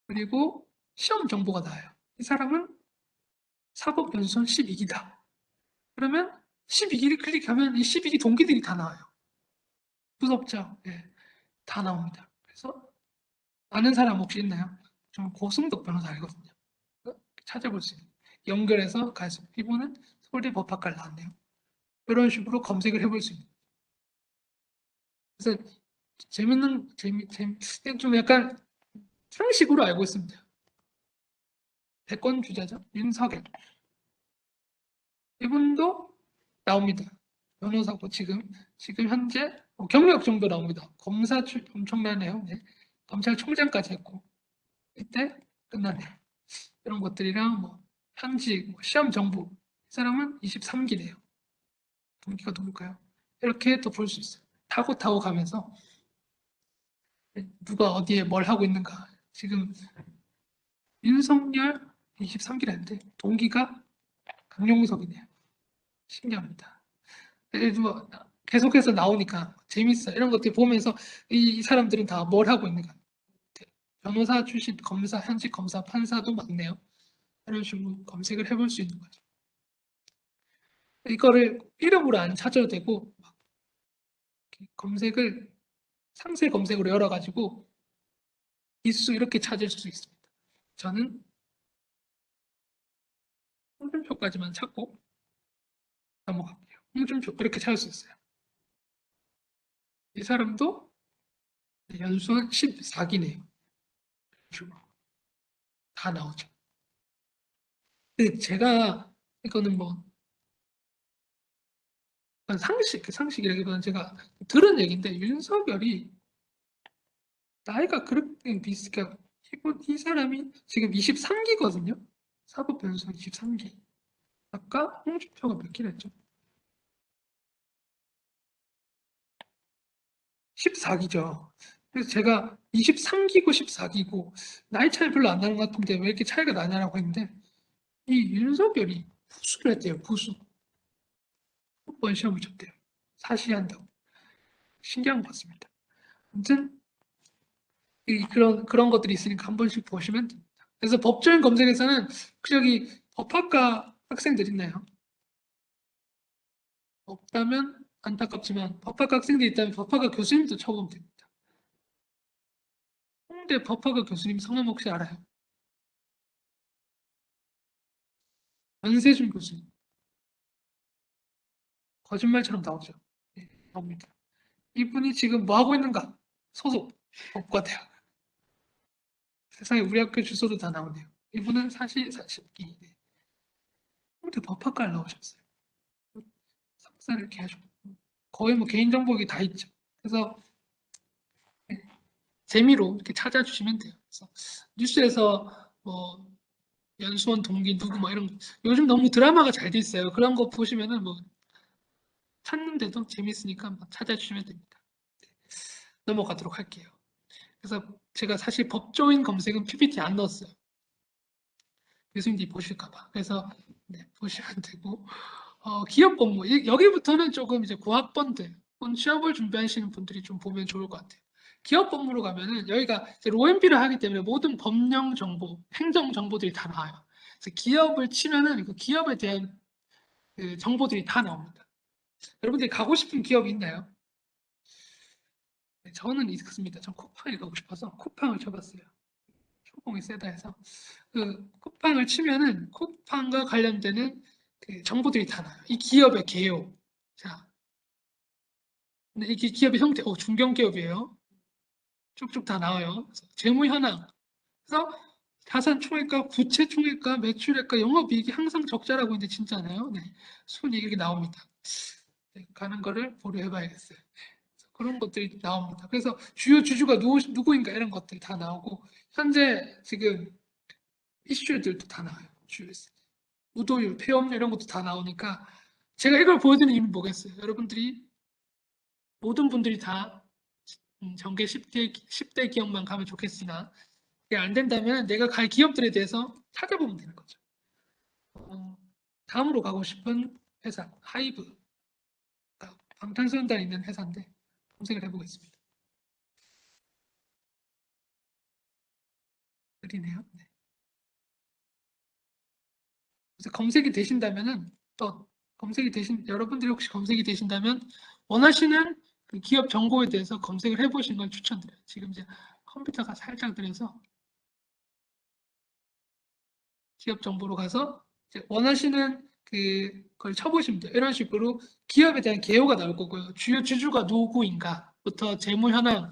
[SPEAKER 1] 그리고 시험 정보가 나와요. 이 사람은 사법연수원 12기다. 그러면 12기를 클릭하면 이 12기 동기들이 다 나와요. 무섭죠? 예, 다 나옵니다. 그래서 아는 사람 혹시 있나요? 좀 고승덕 변호사 알거든요. 찾아볼 수 있는. 연결해서 가서 이분은 서울대 법학과를 나왔네요. 이런 식으로 검색을 해볼 수 있는. 그래서 좀 약간 상식으로 알고 있습니다. 대권 주자죠. 윤석열. 이분도 나옵니다. 변호사고 지금 현재 경력 정도 나옵니다. 검사 엄청나네요. 네. 검찰총장까지 했고 이때 끝나네요. 이런 것들이랑 뭐 현직, 뭐 시험 정보. 이 사람은 23기네요. 동기가 누굴까요? 이렇게 또 볼 수 있어요. 타고 가면서 누가 어디에 뭘 하고 있는가. 지금 윤석열 23기라는데 동기가 강용석이네요. 신기합니다. 뭐 계속해서 나오니까 재밌어. 이런 것들 보면서 이 사람들은 다 뭘 하고 있는가. 변호사 출신 검사, 현직 검사, 판사도 많네요. 이런 식으로 검색을 해볼 수 있는 거죠. 이거를 이름으로 안 찾아도 되고 검색을 상세 검색으로 열어가지고 기수 이렇게 찾을 수 있습니다. 저는 홍준표까지만 찾고 넘어갈게요. 홍준표 이렇게 찾을 수 있어요. 이 사람도 연수원 14기네요. 다 나오죠. 근데 제가 이거는 뭐 상식이라기보다는 제가 들은 얘기인데 윤석열이 나이가 그렇게 비슷해요. 이 사람이 지금 23기거든요. 사법연수원 23기. 아까 홍준표가 몇 기랬죠? 14기죠. 그래서 제가 23기고 14기고 나이 차이 별로 안 나는 것 같은데 왜 이렇게 차이가 나냐라고 했는데 이 윤석열이 부수를 했대요. 부수. 몇 번 시험을 쳤대요. 사시한다고. 신기한 것 같습니다. 아무튼 그런 것들이 있으니까 한 번씩 보시면 됩니다. 그래서 법조인 검색에서는 혹시 여기 법학과 학생들 있나요? 없다면 안타깝지만 법학과 학생들이 있다면 법학과 교수님도 쳐보면 됩니다. 홍대 법학과 교수님 성함 혹시 알아요? 연세준 교수님. 거짓말처럼 나오죠. 네, 나옵니다. 이분이 지금 뭐 하고 있는가? 소속 법과대학. 세상에 우리 학교 주소도 다 나오네요. 이분은 사십기. 네. 홍대 법학과를 나오셨어요. 석사를 이렇게 하셨고 거의 뭐 개인정보가 다 있죠. 그래서 네, 재미로 이렇게 찾아주시면 돼요. 그래서 뉴스에서 뭐 연수원 동기 누구 뭐 이런 요즘 너무 드라마가 잘 돼 있어요. 그런 거 보시면은 뭐 찾는데도 재밌으니까 막 찾아주시면 됩니다. 넘어가도록 할게요. 그래서 제가 사실 법조인 검색은 PPT 안 넣었어요. 교수님들이 보실까봐. 그래서 네, 보시면 되고 기업 업무 여기부터는 조금 이제 고학번들 혹은 취업을 준비하시는 분들이 좀 보면 좋을 것 같아요. 기업 업무로 가면은 여기가 이제 로앤비를 하기 때문에 모든 법령 정보, 행정 정보들이 다 나와요. 그래서 기업을 치면은 그 기업에 대한 그 정보들이 다 나옵니다. 여러분들이 가고 싶은 기업이 있나요? 네, 저는 있습니다. 전 쿠팡에 가고 싶어서 쿠팡을 쳐봤어요. 초봉이 세다 해서 그 쿠팡을 치면은 쿠팡과 관련되는 그 정보들이 다 나와요. 이 기업의 개요. 자, 근데 이 기업의 형태, 중견기업이에요. 쭉쭉 다 나와요. 그래서 재무 현황. 그래서 자산 총액과 부채 총액과 매출액과 영업이익이 항상 적자라고 했는데 진짜네요. 네, 순이익이 이렇게 나옵니다. 네, 가는 거를 보류해봐야겠어요. 그런 것들이 나옵니다. 그래서 주요 주주가 누구인가 이런 것들이 다 나오고 현재 지금 이슈들도 다 나와요. 주요 무도율, 폐업률 이런 것도 다 나오니까 제가 이걸 보여드리는 이유는 뭐겠어요? 여러분들이 모든 분들이 다 정계 10대 기업만 가면 좋겠으나 그게 안 된다면 내가 갈 기업들에 대해서 찾아보면 되는 거죠. 다음으로 가고 싶은 회사, 하이브. 방탄소년단 있는 회사인데 검색을 해보겠습니다. 느리네요. 네. 그래서 검색이 되신다면은 또 여러분들이 혹시 검색이 되신다면 원하시는 그 기업 정보에 대해서 검색을 해보신 걸 추천드려요. 지금 이제 컴퓨터가 살짝 느려서 기업 정보로 가서 이제 원하시는 그걸 쳐보시면 돼요. 이런 식으로 기업에 대한 개요가 나올 거고요. 주요 주주가 누구인가부터 재무 현황,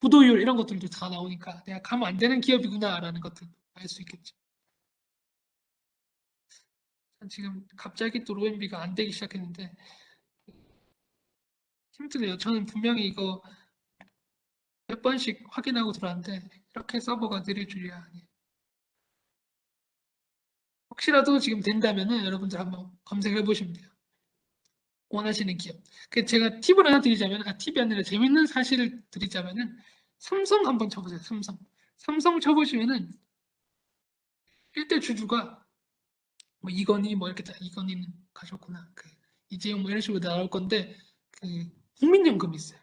[SPEAKER 1] 부도율 이런 것들도 다 나오니까 내가 가면 안 되는 기업이구나라는 것들 알 수 있겠죠. 지금 갑자기 또 로엔비가 안 되기 시작했는데 힘드네요. 저는 분명히 이거 몇 번씩 확인하고 들어왔는데 이렇게 서버가 느릴 줄이야. 혹시라도 지금 된다면은 여러분들 한번 검색해 보시면 돼요. 원하시는 기업. 그 제가 팁을 하나 드리자면, 팁이 아니라 재밌는 사실을 드리자면은 삼성 한번 쳐보세요. 삼성. 삼성 쳐보시면은 일대 주주가 뭐 이건희 뭐 이렇게 다 이건희는 가셨구나. 그 이재용 뭐 이런 식으로 나올 건데 그 국민연금이 있어요.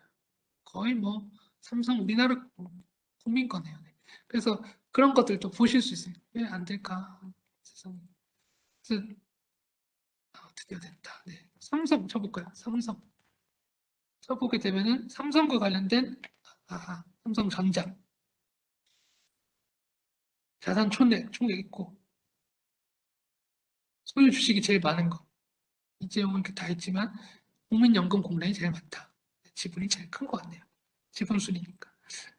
[SPEAKER 1] 거의 뭐 삼성 우리나라 국민 거네요. 네. 그래서 그런 것들도 보실 수 있어요. 왜 안 될까? 세상에. 그래서 드디어 됐다. 네. 삼성 쳐볼까요? 삼성. 쳐보게 되면은 삼성과 관련된 삼성전자 자산 총액 있고 소유 주식이 제일 많은 거. 이재용은 다 했지만 국민연금 공란이 제일 많다. 지분이 제일 큰 것 같네요. 지분 순이니까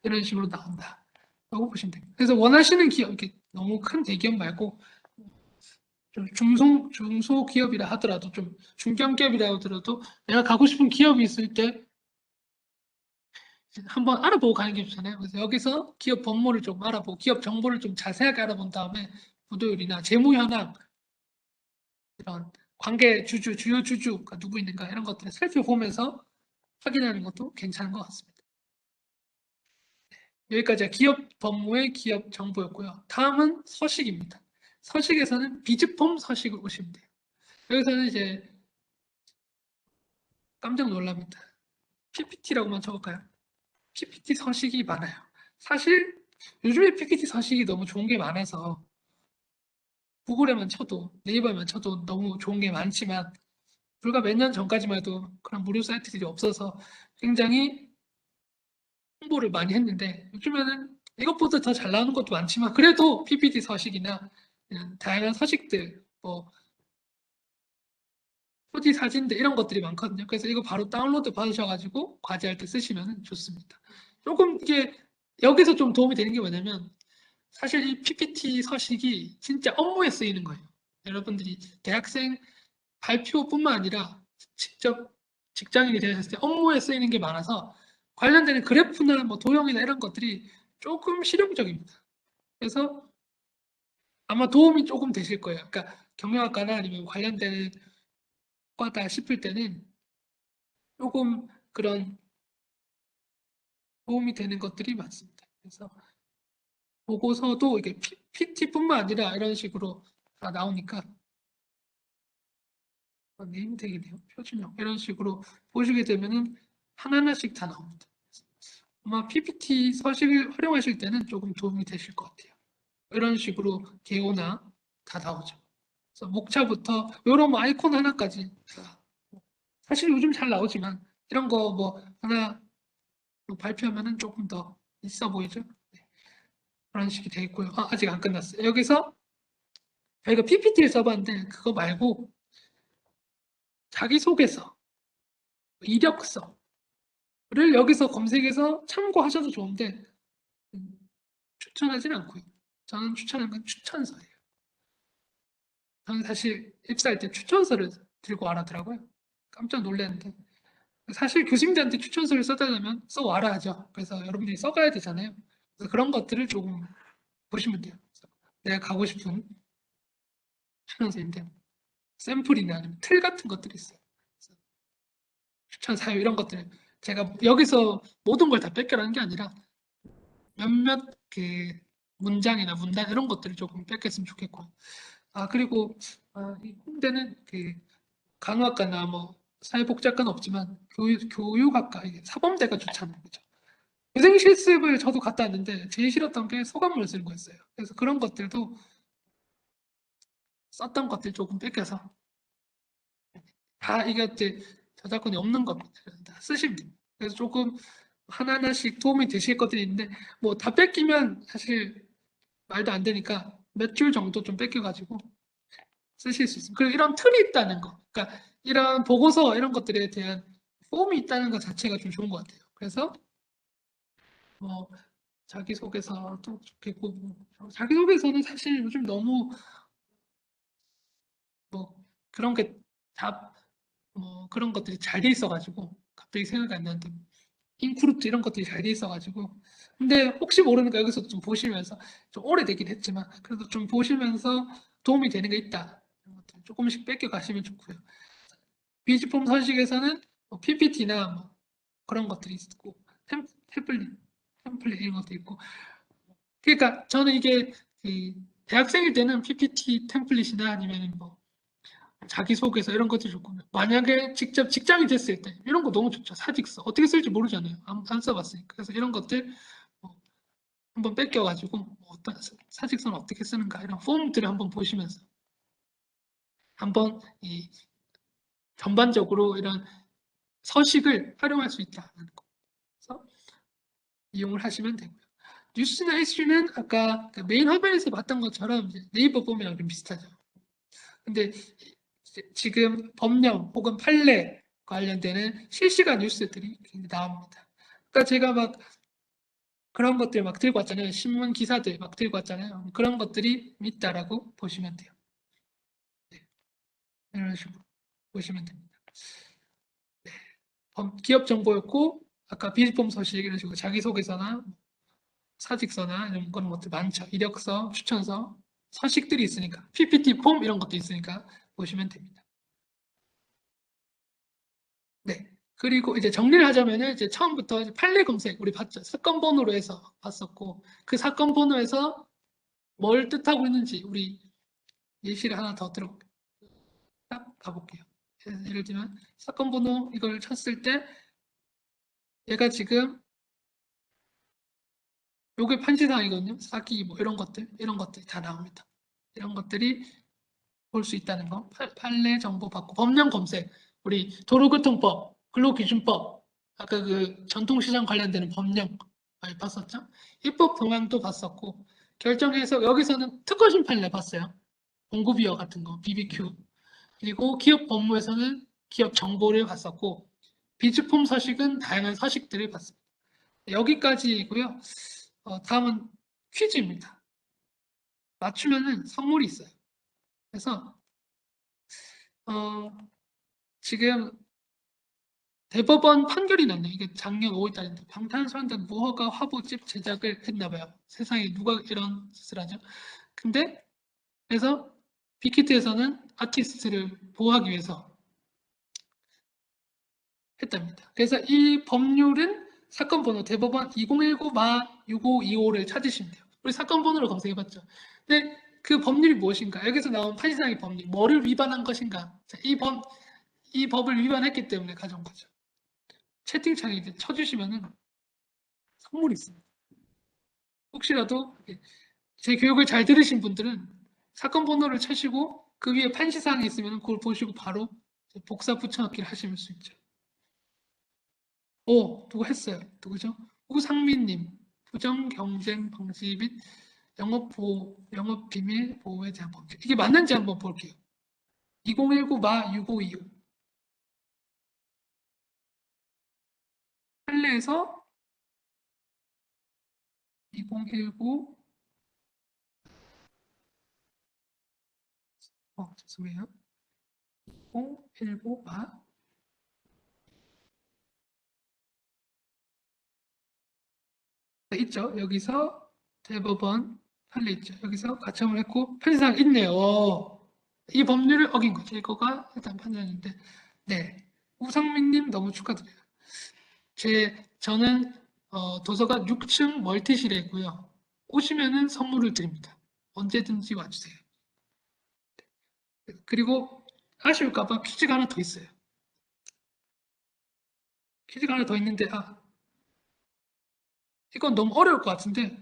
[SPEAKER 1] 이런 식으로 나온다. 라고 보시면 됩니다. 그래서 원하시는 기업, 이렇게 너무 큰 대기업 말고 좀 중소기업이라 하더라도 좀 중견기업이라 하더라도 내가 가고 싶은 기업이 있을 때 한번 알아보고 가는 게 좋잖아요. 그래서 여기서 기업 법무를 좀 알아보고 기업 정보를 좀 자세하게 알아본 다음에 부도율이나 재무 현황 이런 주요 주주가 누구 있는가 이런 것들을 살펴보면서 확인하는 것도 괜찮은 것 같습니다. 여기까지가 기업 법무의 기업 정보였고요. 다음은 서식입니다. 서식에서는 비즈폼 서식을 보시면 돼요. 여기서는 이제 깜짝 놀랍니다. PPT라고만 쳐볼까요? PPT 서식이 많아요. 사실 요즘에 PPT 서식이 너무 좋은 게 많아서 구글에만 쳐도 네이버에만 쳐도 너무 좋은 게 많지만 불과 몇 년 전까지만 해도 그런 무료 사이트들이 없어서 굉장히 홍보를 많이 했는데 요즘에는 이것보다 더 잘 나오는 것도 많지만 그래도 PPT 서식이나 다양한 서식들 뭐 4D 사진들 이런 것들이 많거든요. 그래서 이거 바로 다운로드 받으셔가지고 과제할 때 쓰시면 좋습니다. 조금 이게 여기서 좀 도움이 되는 게 뭐냐면 사실 이 PPT 서식이 진짜 업무에 쓰이는 거예요. 여러분들이 대학생 발표뿐만 아니라 직접 직장인이 되셨을 때 업무에 쓰이는 게 많아서 관련되는 그래프나 뭐 도형이나 이런 것들이 조금 실용적입니다. 그래서 아마 도움이 조금 되실 거예요. 그러니까 경영학과나 아니면 관련되는 과다 싶을 때는 조금 그런 도움이 되는 것들이 많습니다. 그래서 보고서도 이게 PT뿐만 아니라 이런 식으로 다 나오니까 네임택이네요. 표준형 이런 식으로 보시게 되면은 하나하나씩 다 나옵니다. 아마 PPT 서식을 활용하실 때는 조금 도움이 되실 것 같아요. 이런 식으로 개요나 다 나오죠. 그래서 목차부터 이런 뭐 아이콘 하나까지 다 사실 요즘 잘 나오지만 이런 거 뭐 하나 발표하면은 조금 더 있어 보이죠? 네. 그런 식이 되어 있고요. 아직 안 끝났어요. 여기서 저희가 PPT를 써봤는데 그거 말고 자기소개서, 이력서를 여기서 검색해서 참고하셔도 좋은데 추천하진 않고요. 저는 추천한 건 추천서예요. 저는 사실 입사할 때 추천서를 들고 와라더라고요. 깜짝 놀랐는데 사실 교수님들한테 추천서를 써달라면 써와라 하죠. 그래서 여러분들이 써가야 되잖아요. 그래서 그런 것들을 조금 보시면 돼요. 내가 가고 싶은 추천서인데 샘플이나 아니면 틀 같은 것들이 있어요. 추천 사유 이런 것들 제가 여기서 모든 걸 다 뺏겨라는 게 아니라 몇몇 문장이나 문단 이런 것들을 조금 뺏겼으면 좋겠고 그리고 이 홍대는 그 간호학과나 뭐 사회복지학과는 없지만 교육학과 이게 사범대가 좋잖아요. 그죠? 교생 실습을 저도 갔다 왔는데 제일 싫었던 게 소감물 쓰는 거였어요. 그래서 그런 것들도 썼던 것들 조금 뺏겨서 다 이게 이제 저작권이 없는 겁니다. 다 쓰시면 됩니다. 그래서 조금 하나하나씩 도움이 되실 것들이 있는데 뭐 다 뺏기면 사실 말도 안 되니까 몇 줄 정도 좀 뺏겨가지고 쓰실 수 있습니다. 그리고 이런 틀이 있다는 거, 그러니까 이런 보고서 이런 것들에 대한 폼이 있다는 것 자체가 좀 좋은 것 같아요. 그래서 뭐 자기소개서도 좋겠고 자기소개서는 사실 요즘 너무 뭐 그런 게 다 뭐 그런 것들이 잘 돼 있어가지고 갑자기 생각이 안 나는데 인크루트 이런 것들이 잘 돼 있어가지고 근데 혹시 모르니까 여기서 좀 보시면서 좀 오래되긴 했지만 그래도 좀 보시면서 도움이 되는 게 있다 이런 것들 조금씩 뺏겨 가시면 좋고요. 비즈폼 서식에서는 뭐 PPT나 뭐 그런 것들이 있고 템플릿 템플릿 이런 것도 있고 그러니까 저는 이게 그 대학생일 때는 PPT 템플릿이나 아니면 뭐 자기소개서 이런 것도 좋고 만약에 직접 직장이 됐을 때 이런 거 너무 좋죠. 사직서 어떻게 쓸지 모르잖아요. 안 써봤으니까. 그래서 이런 것들 뭐 한번 뺏겨가지고 뭐 어떤 사직서는 어떻게 쓰는가 이런 폼들을 한번 보시면서 한번 이 전반적으로 이런 서식을 활용할 수 있다는 거. 그래서 이용을 하시면 되고요. 뉴스나 이슈는 아까 그 메인 화면에서 봤던 것처럼 네이버 보면 좀 비슷하죠. 근데 지금 법령 혹은 판례 관련되는 실시간 뉴스들이 굉장히 나옵니다. 그러니까 제가 막 그런 것들 막 들고 왔잖아요. 신문 기사들 막 들고 왔잖아요. 그런 것들이 있다라고 보시면 돼요. 네, 이런 식으로 보시면 됩니다. 기업 정보였고 아까 비즈폼 서식 이런 식으로 자기소개서나 사직서나 이런 그런 것들 많죠. 이력서, 추천서, 서식들이 있으니까 PPT 폼 이런 것도 있으니까 보시면 됩니다. 네. 그리고 이제 정리를 하자면은 이제 처음부터 이제 판례 검색 우리 봤죠. 사건 번호로 해서 봤었고 그 사건 번호에서 뭘 뜻하고 있는지 우리 예시를 하나 더 들어볼게요. 딱 가볼게요. 예를 들면 사건 번호 이걸 쳤을 때 얘가 지금 요게 판시사항이거든요. 사기 뭐 이런 것들 다 나옵니다. 이런 것들이 볼 수 있다는 거. 판례 정보 받고 법령 검색 우리 도로교통법, 근로기준법 아까 그 전통시장 관련되는 법령 많이 봤었죠. 입법 동향도 봤었고 결정해서 여기서는 특허심 판례 봤어요. 공급이어 같은 거, BBQ. 그리고 기업 법무에서는 기업 정보를 봤었고 비즈폼 서식은 다양한 서식들을 봤습니다. 여기까지이고요. 다음은 퀴즈입니다. 맞추면은 선물이 있어요. 그래서 어, 지금 대법원 판결이 났네요. 이게 작년 5월달인데 방탄소년단 무허가 화보집 제작을 했나 봐요. 세상에 누가 이런 짓을 하죠? 근데 그래서 빅히트에서는 아티스트를 보호하기 위해서 했답니다. 그래서 이 법률은 사건 번호 대법원 2019-6525를 찾으시면 돼요. 우리 사건 번호를 검색해봤죠. 근데 그 법률이 무엇인가? 여기서 나온 판시상의 법률, 뭐를 위반한 것인가? 자, 이 법을 위반했기 때문에 가져온 거죠. 채팅창에 이제 쳐주시면은 선물이 있습니다. 혹시라도 제 교육을 잘 들으신 분들은 사건 번호를 쳐시고 그 위에 판시사항이 있으면 그걸 보시고 바로 복사 붙여넣기를 하실 수 있죠. 누구 했어요? 누구죠? 우상민님. 부정 경쟁 방지 및 영업 비밀 보호에 대한 법률. 이게 맞는지 한번 볼게요. 2019-6525 판례에서 2019 죄송해요. 2019 있죠. 여기서 대법원 판례 있죠. 여기서 가처분을 했고 편의상 있네요. 이 법률을 어긴 거죠. 이거가 일단 판단인데 네. 우상민님 너무 축하드려요. 저는 도서관 6층 멀티실에 있고요. 오시면은 선물을 드립니다. 언제든지 와주세요. 그리고 아쉬울까봐 퀴즈가 하나 더 있어요. 퀴즈가 하나 더 있는데, 이건 너무 어려울 것 같은데,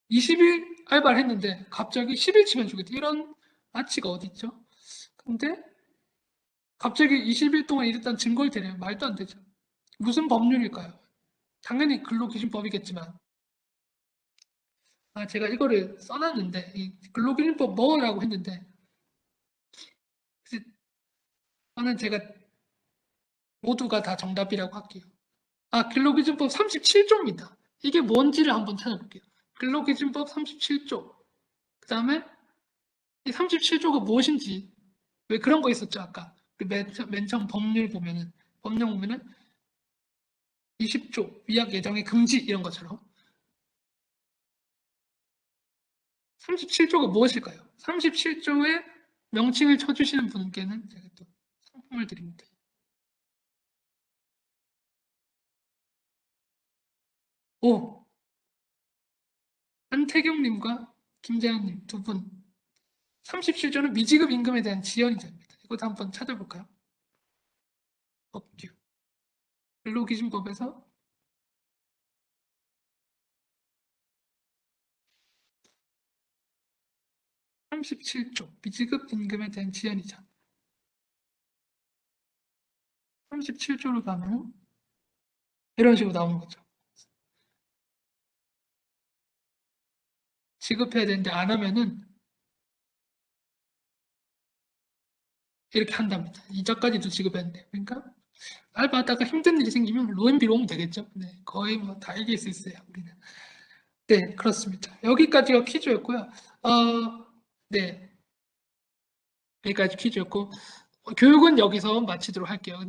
[SPEAKER 1] 20일 알바를 했는데, 갑자기 10일 치면 주겠다. 이런 아치가 어디 있죠? 근데, 갑자기 20일 동안 일했다는 증거를 대래요. 말도 안 되죠. 무슨 법률일까요? 당연히 근로기준법이겠지만, 제가 이거를 써놨는데, 이 근로기준법 뭐라고 했는데, 저는 제가 모두가 다 정답이라고 할게요. 근로기준법 37조입니다. 이게 뭔지를 한번 찾아볼게요. 근로기준법 37조. 그 다음에 이 37조가 무엇인지, 왜 그런 거 있었죠, 아까. 맨 처음 법령 보면은 20조, 위약 예정의 금지 이런 것처럼. 37조가 무엇일까요? 37조의 명칭을 쳐주시는 분께는 제가 또 상품을 드립니다. 오! 한태경님과 김재현님 두 분. 37조는 미지급 임금에 대한 지연이자입니다. 이것도 한번 찾아볼까요? 법규. 근로기준법에서 37조 미지급 임금에 대한 지연이자. 37조로 가면 이런 식으로 나오는 거죠. 지급해야 되는데 안 하면은 이렇게 한답니다. 이자까지도 지급했는데. 그러니까 알바하다가 힘든 일이 생기면 로앤비로 오면 되겠죠. 네, 거의 뭐 다 이길 수 있어요. 우리는. 네, 그렇습니다. 여기까지가 퀴즈였고요. 네, 여기까지 퀴즈였고 교육은 여기서 마치도록 할게요.